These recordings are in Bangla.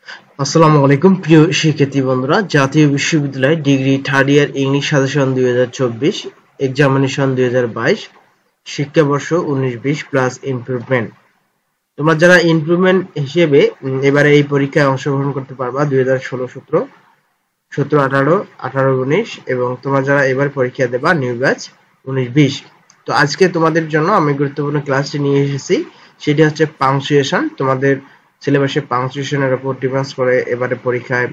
আসসালামু আলাইকুম প্রিয় শিক্ষার্থী বন্ধুরা, জাতীয় বিশ্ববিদ্যালয় degree third year English suggestion 2024 examination 2022 শিক্ষাবর্ষ 19-20 প্লাস ইমপ্রুভমেন্ট। তোমরা যারা ইমপ্রুভমেন্ট হিসেবে এবারে এই পরীক্ষায় অংশগ্রহণ করতে পারবা 2016-17, 17-18, 18-19 এবং তোমরা যারা এবার পরীক্ষা দেবা নিউ ব্যাচ 19-20। তো আজকে তোমাদের জন্য আমি গুরুত্বপূর্ণ ক্লাসটি নিয়ে এসেছি, সেটি হচ্ছে পাংচুয়েশন। তোমাদের সিলেবাসে পাংচুয়েশনের উপর ডিপেন্ডস করে এবারে পরীক্ষায়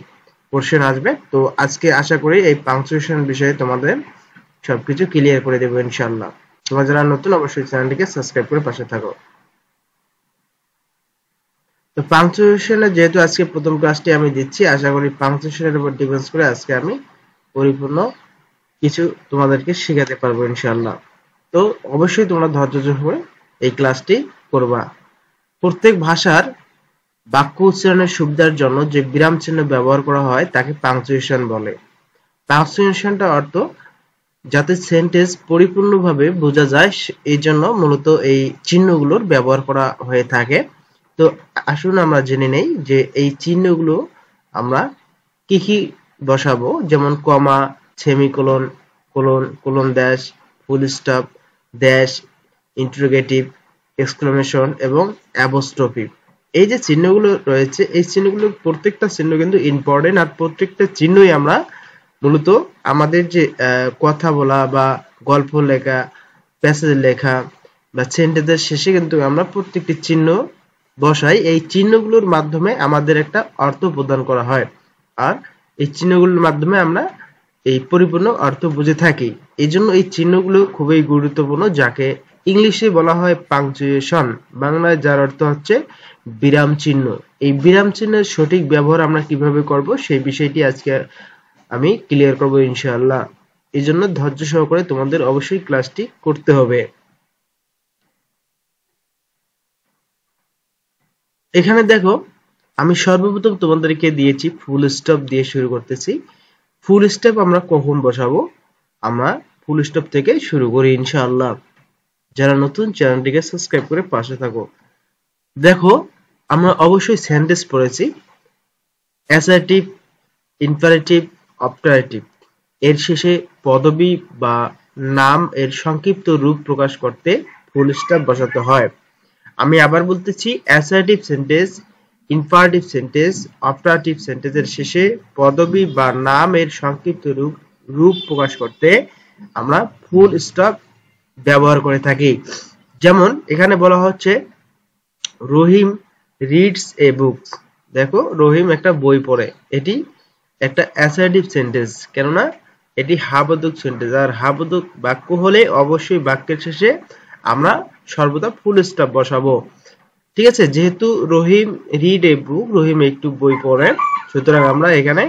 কোশ্চেন আসবে। তো আজকে আশা করি এই পাংচুয়েশন বিষয়ে তোমাদের সবকিছু ক্লিয়ার করে দেবো ইনশাআল্লাহ। তোমরা যারা নতুন অবশ্যই চ্যানেলটিকে সাবস্ক্রাইব করে পাশে থাকো। তো পাংচুয়েশনের যেহেতু আজকে প্রথম ক্লাসটি আমি দিচ্ছি, আশা করি পাংচুয়েশনের উপর ডিপেন্ডস করে আজকে আমি পরিপূর্ণ কিছু তোমাদেরকে শেখাতে পারবো ইনশাআল্লাহ। তো অবশ্যই তোমরা ধৈর্য ধরে এই ক্লাসটি করবা। প্রত্যেক ভাষার বাক্য উচ্চারণের সুবিধার জন্য যে বিরাম চিহ্ন ব্যবহার করা হয় তাকে পাংচুয়েশন বলে। পাংচুয়েশনটা অর্থ যাতে সেন্টেন্স পরিপূর্ণভাবে বোঝা যায়, এই জন্য মূলত এই চিহ্নগুলোর ব্যবহার করা হয়ে থাকে। তো আসুন আমরা জেনে নেই যে এই চিহ্নগুলো আমরা কি কি বসাবো, যেমন comma, semicolon, colon, colon dash, full stop, dash, interrogative, exclamation এবং অ্যাপোস্ট্রফি। এই যে চিহ্নগুলো রয়েছে, এই চিহ্নগুলো প্রত্যেকটা চিহ্ন কিন্তু ইম্পর্টেন্ট, আর প্রত্যেকটা চিহ্নই আমরা মূলত আমাদের যে কথা বলা বা গল্প লেখা, প্যাসেজ লেখা বা সেন্টেন্সের শেষে কিন্তু আমরা প্রত্যেকটি চিহ্ন বসাই। এই চিহ্নগুলোর মাধ্যমে আমাদের একটা অর্থ প্রদান করা হয়, আর এই চিহ্নগুলোর মাধ্যমে আমরা এই পরিপূর্ণ অর্থ বুঝে থাকি। এই জন্য এই চিহ্নগুলো খুবই গুরুত্বপূর্ণ, যাকে ইংলিশে বলা হয় পাংচুয়েশন, বাংলায় যার অর্থ হচ্ছে বিরাম চিহ্ন। এই বিরাম চিহ্নের সঠিক ব্যবহার আমরা কিভাবে করব সেই বিষয়টি আজকে আমি ক্লিয়ার করব ইনশাআল্লাহ। এই জন্য ধৈর্য সহকারে তোমাদের অবশ্যই ক্লাসটি করতে হবে। এখানে দেখো, আমি সর্বপ্রথম তোমাদেরকে দিয়েছি ফুল স্টপ দিয়ে শুরু করতেছি। ফুল স্টপ আমরা কখন বসাবো? আমরা ফুল স্টপ থেকে শুরু করি ইনশাআল্লাহ। যারা নতুন চ্যানেলটিকে সাবস্ক্রাইব করে পাশে থাকো। দেখো, আমরা অবশ্যই সেন্টেন্স পড়েছি, অ্যাসার্টিভ, ইম্পারেটিভ, অপারেটিভ। এর শেষে পদবি বা নাম এর সংক্ষিপ্ত রূপ প্রকাশ করতে ফুল স্টপ বসাতে হয়। আমি আবার বলতেছি, assertive sentence, imperative sentence, operative সেন্টেন্সের শেষে পদবি বা নাম এর সংক্ষিপ্ত রূপ প্রকাশ করতে আমরা ফুল স্টপ ব্যবহার করে থাকি। যেমন এখানে বলা হচ্ছে রহিম রিডস এ বুক। দেখো, রহিম একটা বই পড়ে, এটি একটা অ্যাসার্টিভ সেন্টেন্স, কেননা এটি হাবোধক সেন্টেন্স, আর হাবোধক বাক্য হলে অবশ্যই বাক্যের শেষে আমরা সর্বদা ফুল স্টপ বসাবো। ঠিক আছে, যেহেতু রহিম রিড এ বুক, রহিম একটু বই পড়ে, সুতরাং আমরা এখানে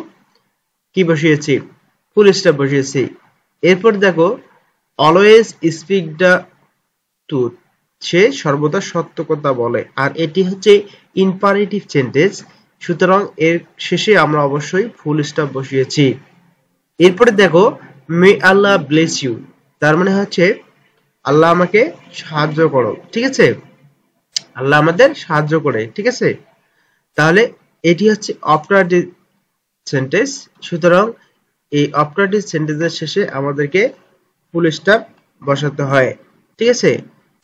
কি বসিয়েছি? ফুল স্টপ বসিয়েছি। এরপর দেখো, অলওয়েজ স্পিক দ্য ট্রুথ, সে সর্বদা সত্য কথা বলে, আর এটি হচ্ছে ইম্পারেটিভ সেন্টেন্স, সুতরাং এর শেষে আমরা অবশ্যই ফুল স্টপ বসিয়েছি। এরপরে দেখো, মে আল্লাহ ব্লেস ইউ, তার মানে হচ্ছে আল্লাহ আমাকে সাহায্য করো। ঠিক আছে, আল্লাহ আমাদের সাহায্য করে। ঠিক আছে, তাহলে এটি হচ্ছে অপারেটিভ সেন্টেন্স, সুতরাং এই অপারেটিভ সেন্টেন্সের শেষে আমাদেরকে ফুল স্টপ বসাতে হয়। ঠিক আছে,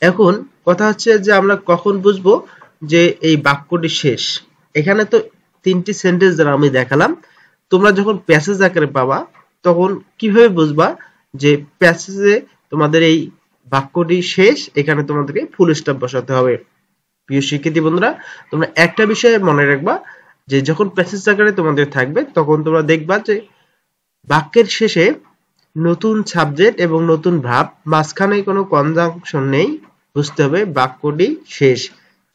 এখন কথা হচ্ছে যে আমরা কখন বুঝবো যে এই বাক্যটি শেষ। এখানে তো তিনটি সেন্টেন্স দ্বারা আমি দেখালাম, তোমরা যখন প্যাসেজ আকারে পাবা তখন কিভাবে বুঝবা যে প্যাসেজে তোমাদের এই বাক্যটি শেষ? এখানে তোমাদেরকে ফুল স্টপ বসাতে হবে। প্রিয় শিক্ষার্থী বন্ধুরা, তোমরা একটা বিষয় মনে রাখবা যে যখন প্যাসেজ আকারে তোমাদের থাকবে তখন তোমরা দেখবা যে বাক্যের শেষে নতুন সাবজেক্ট এবং নতুন ভার্ব, মাঝখানে কোনো কনজাংশন নেই, বুঝতে হবে বাক্যটি শেষ।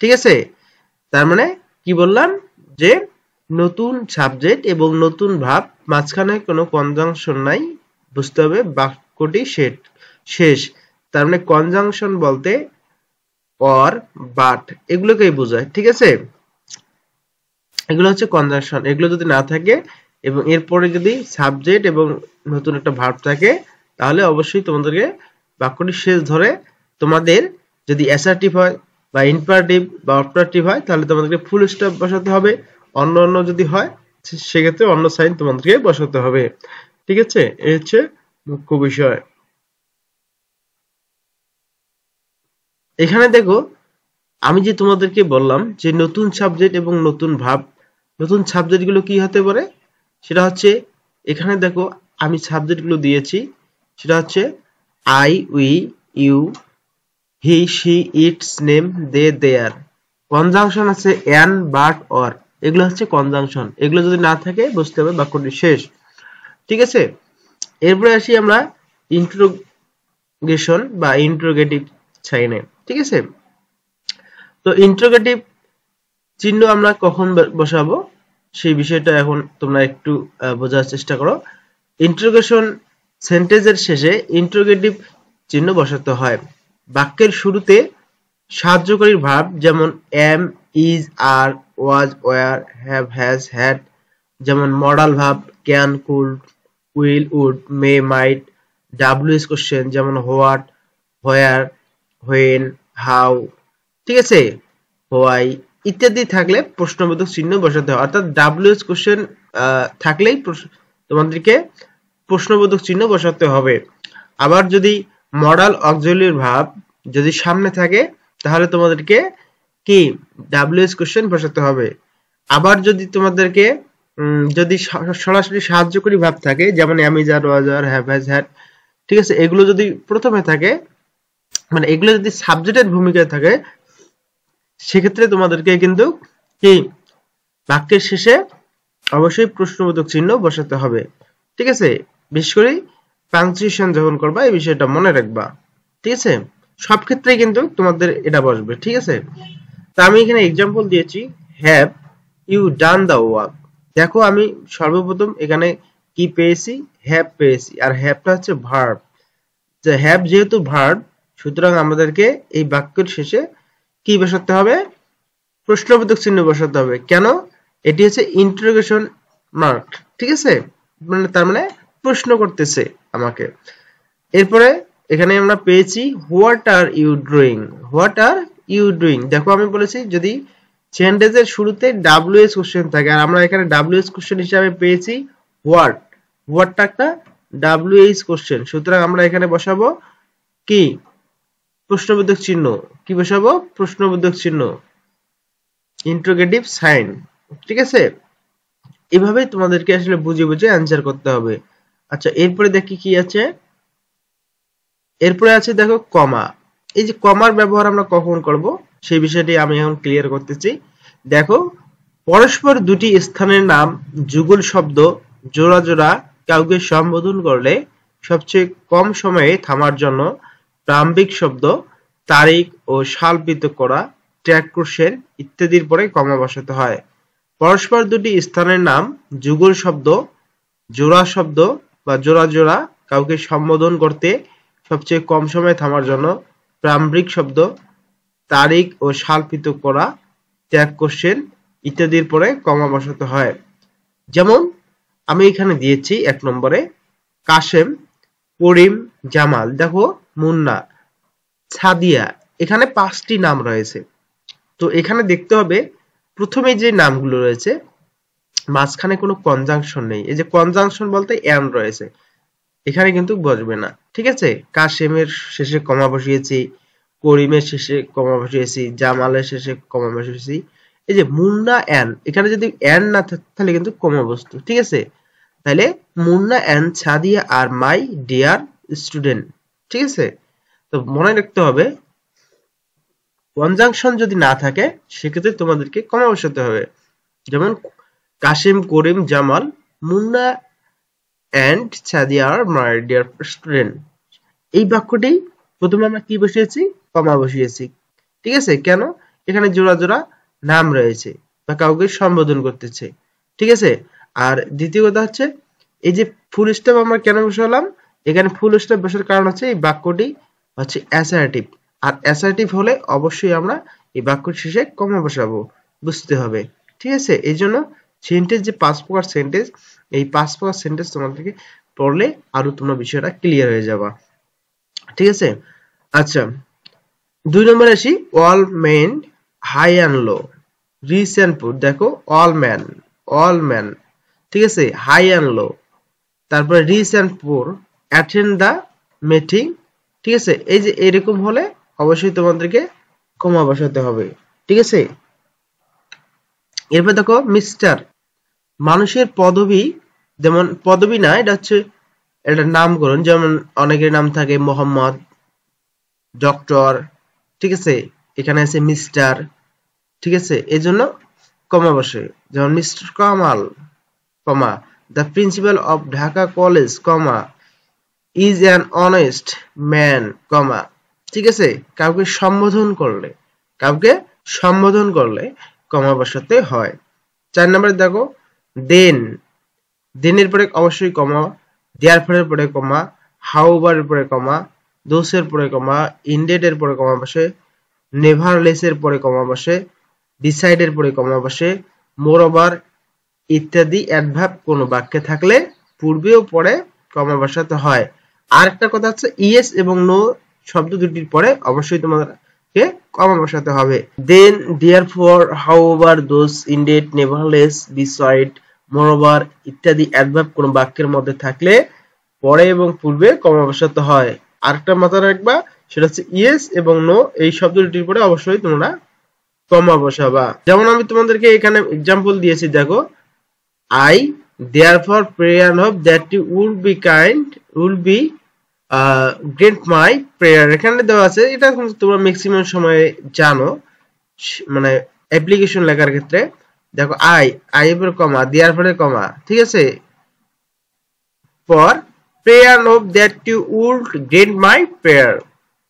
ঠিক আছে, তার মানে কি বললাম যে নতুন সাবজেক্ট এবং নতুন ভার্ব, মাঝখানে কোনো কনজাংশন নাই, বুঝতে হবে বাক্যটি শেষ। তার মানে কনজাংশন বলতে অর, বাট এগুলোকেই বোঝায়। ঠিক আছে, এগুলো হচ্ছে কনজাংশন। এগুলো যদি না থাকে এবং এরপরে যদি সাবজেক্ট এবং নতুন একটা ভার্ব থাকে, তাহলে অবশ্যই তোমাদেরকে বাক্যটি শেষ ধরে তোমাদের যদি অ্যাসার্টিভ হয় বা ইম্পারেটিভ বা অপারেটিভ হয়, তাহলে তোমাদেরকে ফুল স্টপ বসাতে হবে, অন্য অন্য যদি হয় সেক্ষেত্রে অন্য সাইন তোমাদেরকে বসাতে হবে। ঠিক আছে, এই হচ্ছে মুখ্য বিষয়। এখানে দেখো আমি যে তোমাদেরকে বললাম যে নতুন সাবজেক্ট এবং নতুন ভাব, নতুন সাবজেক্টগুলো কি হতে পারে সেটা হচ্ছে, এখানে দেখো আমি সাবজেক্টগুলো দিয়েছি, সেটা হচ্ছে I, we, you, he, she, its, name, they, there. Conjunction আছে অ্যান, বাট, অর, এগুলো হচ্ছে কনজাংশন। এগুলো যদি না থাকে বুঝতে হবে বাক্যটি শেষ। ঠিক আছে, এরপরে আসি আমরা ইন্ট্রোগেশন বা ইন্ট্রোগেটিভ সাইনে। ঠিক আছে, তো ইন্ট্রোগেটিভ চিহ্ন আমরা কখন বসাবো সেই বিষয়টা এখন তোমরা একটু বোঝার চেষ্টা করো। ইন্ট্রোগেশন সেন্টেন্সের শেষে ইন্ট্রোগেটিভ চিহ্ন বসাতে হয়। বাক্যের শুরুতে সাহায্যকারী ভার্ব যেমন am, is, are, was, were, have, has, had, যেমন modal verb can, could, will, would, may, might. ডাব্লিউএস কোশ্চেন যেমন হোয়াট, হোয়ার, হোয়েন, হাউ। ঠিক আছে, হোয়াই ইত্যাদি থাকলে প্রশ্নবোধক চিহ্ন বসাতে হয়। অর্থাৎ ডাব্লিউএস কোশ্চেন থাকলেই তোমাদেরকে প্রশ্নবোধক চিহ্ন বসাতে হবে। আবার যদি মডাল অক্সিলিয়ারি ভার্ব যদি সামনে থাকে তাহলে তোমাদেরকে কি ডাব্লিউএস কোশ্চেন বসাতে হবে। আবার যদি তোমাদেরকে যদি সরাসরি সাহায্যকারী ভার্ব থাকে যেমন am, is, are, was, are, have, has, had, ঠিক আছে, এগুলো যদি প্রথমে থাকে, মানে এগুলো যদি সাবজেক্টের ভূমিকায় থাকে, সেক্ষেত্রে তোমাদেরকে কিন্তু কি বাক্যের শেষে অবশ্যই প্রশ্নবোধক চিহ্ন বসাতে হবে। ঠিক আছে, বিশেষ করে পাংচুয়েশন যখন করবা এই বিষয়টা মনে রাখবা। ঠিক আছে, সব ক্ষেত্রেই কিন্তু তোমাদের এটা বসবে। ঠিক আছে, তা আমি এখানে এক্সাম্পল দিয়েছি, have you done the work. দেখো আমি সর্বপ্রথম এখানে কি পেয়েছি, হ্যাভ পেয়েছি, আর হ্যাভটা হচ্ছে ভার্ব। যে হ্যাভ যেহেতু ভার্ব, সুতরাং আমাদেরকে এই বাক্যের শেষে কি বসাতে হবে, প্রশ্নবোধক চিহ্ন বসাতে হবে। কেন, এটি হচ্ছে ইন্টারোগেশন মার্ক। ঠিক আছে, মানে তার মানে প্রশ্ন করতেছে আমাকে। এরপরে এখানে আমরা পেয়েছি what are you doing, what are you doing. দেখো আমি বলেছি যদি সেন্টেন্সের শুরুতে ডাব্লিউএস কোশ্চেন থাকে, আর আমরা এখানে ডাব্লিউএস কোশ্চেন হিসাবে পেয়েছি হোয়াট, হোয়াটটা একটা ডাব্লিউএস কোশ্চেন, সুতরাং আমরা এখানে বসাবো কি প্রশ্নবোধক চিহ্ন। কি বসাবো, প্রশ্নবোধক চিহ্ন, ইন্টারোগেটিভ সাইন। ঠিক আছে, এভাবে তোমাদেরকে আসলে বুঝে বুঝে অ্যান্সার করতে হবে। আচ্ছা, এরপরে দেখি কি আছে, এরপরে আছে দেখো কমা। এই যে কমার ব্যবহার আমরা কখন করব সেই বিষয়টি আমি এখন ক্লিয়ার করতেছি। দেখো, পরস্পর দুটি স্থানের নাম যুগল শব্দ জোড়া জোড়া কাউকে সম্বোধন করলে সবচেয়ে কম সময়ে থামার জন্য প্রারম্ভিক শব্দ, তারিখ ও সাল পৃথক করা, ট্যাগ কোশ্চেন ইত্যাদির পরে কমা বসাতে হয়। পরস্পর দুটি স্থানের নাম যুগল শব্দ, জোড়া শব্দ বা জোড়া জোড়া কাউকে সম্বোধন করতে সবচেয়ে কম সময়ে থামার জন্য প্রারম্ভিক শব্দ, তারিখ ও সাল পৃথক করা, ট্যাগ কোশ্চেন ইত্যাদির পরে কমা বসাতে হয়। যেমন আমি এখানে দিয়েছি 1 নম্বরে কাশেম, করিম, জামাল। দেখো মুন্না, সাদিয়া, এখানে 5টি নাম রয়েছে। তো এখানে দেখতে হবে প্রথমে যে নামগুলো রয়েছে মাঝখানে কোনো কনজাংশন নেই। এই যে কনজাংশন বলতে এন রয়েছে, এখানে কিন্তু বসবে না। ঠিক আছে, কাশেমের শেষে কমা বসিয়েছি, করিমের শেষে কমা বসিয়েছি, জামালের শেষে কমা বসিয়েছি। এই যে মুন্না এন, এখানে যদি এন না থাকে তাহলে কিন্তু কমা বসতো। ঠিক আছে, তাহলে Munna and Sadia are my dear student. ঠিক আছে, তো মনে রাখতে হবে কনজাংশন যদি না থাকে সেক্ষেত্রে তোমাদেরকে কমা বসাতে হবে। যেমন Kashim, Karim, Jamal, Munna and Sadia are my dear student. এই বাক্যটি প্রথমে আমরা কি বসিয়েছি, কমা বসিয়েছি। ঠিক আছে, কেন, এখানে জোড়া জোড়া নাম রয়েছে বা কাউকে সম্বোধন করতেছে। ঠিক আছে, আর দ্বিতীয় কথা হচ্ছে এই যে ফুল স্টপ আমরা কেন বসালাম, এখানে ফুল স্টপ বসার কারণ হচ্ছে এই বাক্যটি হচ্ছে অ্যাসার্টিভ, আর অ্যাসার্টিভ হলে অবশ্যই আমরা এই বাক্যের শেষে কমা বসাবো, বুঝতে হবে। ঠিক আছে, এই জন্য সেন্টেন্স যে 5 প্রকার সেন্টেন্স, এই 5 প্রকার সেন্টেন্স তোমাদেরকে পড়লে আরো তোমরা বিষয়টা ক্লিয়ার হয়ে যাবা। ঠিক আছে, আচ্ছা 2 নম্বরে আসি, all men high and low. Rich and poor, দেখো অল ম্যান, ঠিক আছে, হাই অ্যান্ড লো, তারপরে রিচ অ্যান্ড পুর অ্যাটেন্ড দ্য মিটিং, ঠিক আছে। এই যে এরকম হলে অবশ্যই তোমাদেরকে কমা বসাতে হবে, ঠিক আছে। এরপর দেখো মিস্টার, মানুষের পদবি, যেমন পদবি না, এটা হচ্ছে এটা নামকরণ, যেমন অনেকের নাম থাকে মোহাম্মদ, ডক্টর, ঠিক আছে, এখানে আছে মিস্টার, ঠিক আছে, এই জন্য কমা বসে, যেমন mister Kamal, comma, the principal of Dhaka College, comma, is an honest man, comma, ঠিক আছে। কাউকে সম্বোধন করলে কমা বসাতে হয়। 4 নম্বরে দেখো দেন, দেনের পরে অবশ্যই কমা, দেয়ারফরের পরে কমা, হাউভারের পরে কমা, দোসের পরে কমা, ইনডেটের পরে কমা বসে, নেভারলেসের পরে কমা বসে, ডিসাইডের পরে কমা বসে, মোরওভার ইত্যাদি অ্যাডভার্ব কোনো বাক্যে থাকলে পূর্বে ও পরে কমা বসাতে হয়। আরেকটা কথা হচ্ছে ইয়েস এবং নো শব্দ দুটির পরে অবশ্যই তোমাদেরকে কমা বসাতে হবে। দেন, দেয়ারফর, হাউএভার, দোস, ইনডেট, নেভারলেস, বিসাইড, মোরওভার ইত্যাদি অ্যাডভার্ব কোনো বাক্যের মধ্যে থাকলে পরে এবং পূর্বে কমা বসাতে হয়। আরেকটা মাথায় রাখবা, সেটা হচ্ছে ইয়েস এবং নো এই শব্দ দুটির পরে অবশ্যই তোমরা কমা বসাবা। যেমন আমি তোমাদেরকে এখানে এক্সাম্পল দিয়েছি, দেখো I therefore pray and hope that you will be grant my prayer, এখানে দেওয়া আছে, এটা তোমরা ম্যাক্সিমাম সময় জানো, মানে অ্যাপ্লিকেশন লেখার ক্ষেত্রে দেখো আই এর কমা, therefore এর কমা, ঠিক আছে, for pray and hope that you would grant my prayer,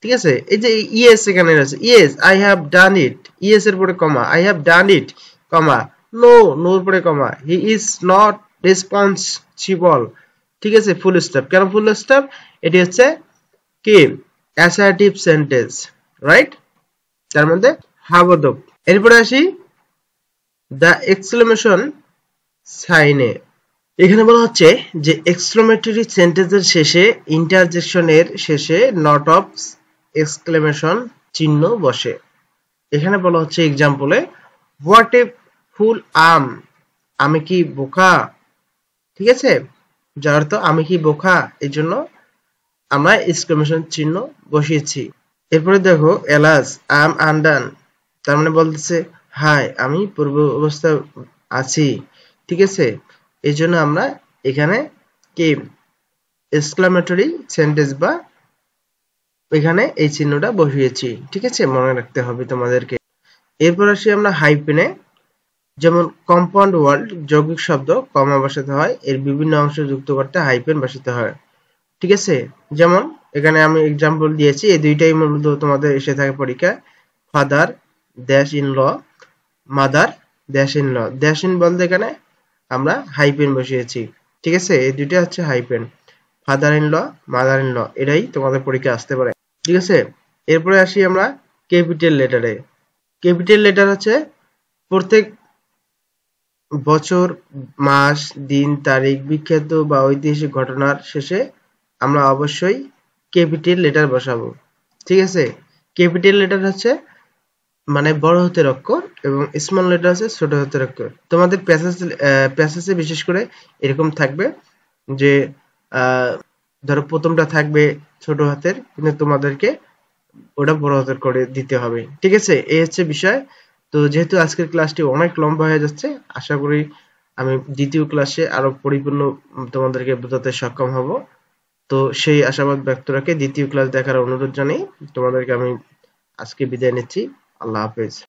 ঠিক আছে। এই যে ইয়েস এখানে আছে, yes I have done it, yes এর পরে কমা, আই হ্যাভ ডান ইট, কমা, নোর পরে কমা, হি ইজ নট রেসপন্সিবল, ঠিক আছে, ফুল স্টপ। কেন ফুল স্টপ? এটি হচ্ছে কি অ্যাসার্টিভ সেন্টেন্স, রাইট, তার মধ্যে হাবোধক। এরপরে আসি দ্য এক্সক্লেমেশন সাইনে। এখানে বলা হচ্ছে যে এক্সক্লেমেটরি সেন্টেন্সের শেষে ইন্টারজেকশনের শেষে নট অফ এক্সক্লেমেশন চিহ্ন বসে। এখানে বলা হচ্ছে এক্সাম্পলে হোয়াট এ ফুল আম, আমি কি বোকা, ঠিক আছে, যার অর্থ আমি কি বোকা, এই জন্য আমরা এক্সক্লেমেশন চিহ্ন বসিয়েছি। এরপরে দেখো এলাস, আম আনডান, তার মানে বলতেছে হাই আমি পূর্ব অবস্থায় আছি, ঠিক আছে, এই জন্য আমরা এখানে কি এক্সক্লেমেটরি সেন্টেন্স বা এখানে এই চিহ্নটা বসিয়েছি, ঠিক আছে, মনে রাখতে হবে তোমাদেরকে। এরপর আসি আমরা হাইপেনে। যেমন কম্পাউন্ড ওয়ার্ড যৌগিক শব্দ কমা বসাতে হয়, এর বিভিন্ন অংশ যুক্ত করতে হাইপেন বসাতে হয়, ঠিক আছে। যেমন এখানে আমি এক্সাম্পল দিয়েছি, এই দুইটাই মূলত তোমাদের এসে থাকে পরীক্ষায়, father dash in law, mother dash in law, dash in বলতে এখানে আমরা হাইপেন বসিয়েছি, ঠিক আছে, এই দুইটা হচ্ছে hyphen, father in law, mother in law, এটাই তোমাদের পরীক্ষা আসতে পারে, ঠিক আছে। এরপরে আসি আমরা ক্যাপিটাল লেটারে। ক্যাপিটাল লেটার হচ্ছে প্রত্যেক বছর, মাস, দিন, তারিখ, বিখ্যাত বা ঐতিহাসিক ঘটনার শেষে আমরা অবশ্যই ক্যাপিটাল লেটার বসাবো, ঠিক আছে। ক্যাপিটাল লেটার হচ্ছে মানে বড় হাতের অক্ষর এবং স্মল লেটার আছে ছোট হাতের অক্ষর। তোমাদের প্যাসেজে বিশেষ করে এরকম থাকবে যে ধরো প্রথমটা থাকবে ছোট হাতের, কিন্তু তোমাদেরকে ওটা বড় হাতের করে দিতে হবে, ঠিক আছে, এই হচ্ছে বিষয়। তো যেহেতু আজকের ক্লাসটি অনেক লম্বা হয়ে যাচ্ছে, আশা করি আমি দ্বিতীয় ক্লাসে আরো পরিপূর্ণ তোমাদেরকে বোঝাতে সক্ষম হব। তো সেই আশাবাদ ব্যক্ত রেখে দ্বিতীয় ক্লাস দেখার অনুরোধ জানিয়ে তোমাদেরকে আমি আজকে বিদায় নিচ্ছি। আল্লাহ হাফেজ।